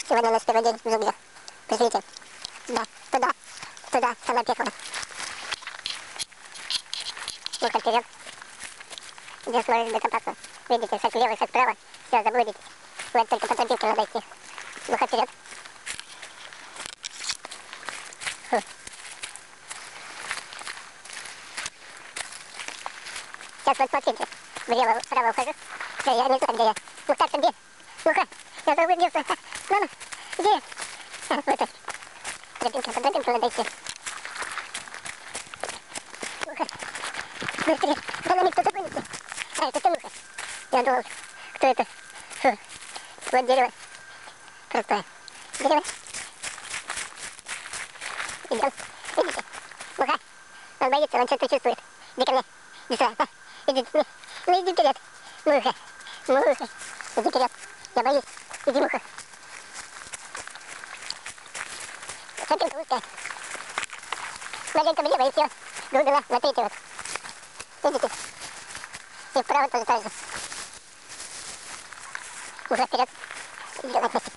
Сегодня у нас первый день в джунглях. Пришлите. Да, туда, туда, самое пекло. Ну-ка вперед. Здесь сможешь безопасно. Видите, шаг влево, шаг вправо. Все, заблудитесь. Вот только по тропинке надо идти. Ну-ка вперед. Фу. Сейчас вот смотрите. Влево, вправо ухожу. Все, я не знаю, где я. Мухтар-то где? Ну-ка, я заблудился. Мама, где? Вот так. Тропинка, по тропинке надо идти. Ну-ка, быстрее. За нами кто-то гонится. А, это Тимуха. Я думал, кто это? Фу. Вот дерево. Простое. Дерево. Идем. Видите? Муха. Он боится, он что-то чувствует. Иди ко мне. Иди сюда. Иди. Ну иди вперед. Муха. Муха. Иди вперед. Я боюсь. Иди, муха. Тропинка узкая. Маленько влево и все. Глубина на третий вот. Видите? И вправо тоже так же. Муха вперед. Иди на месте.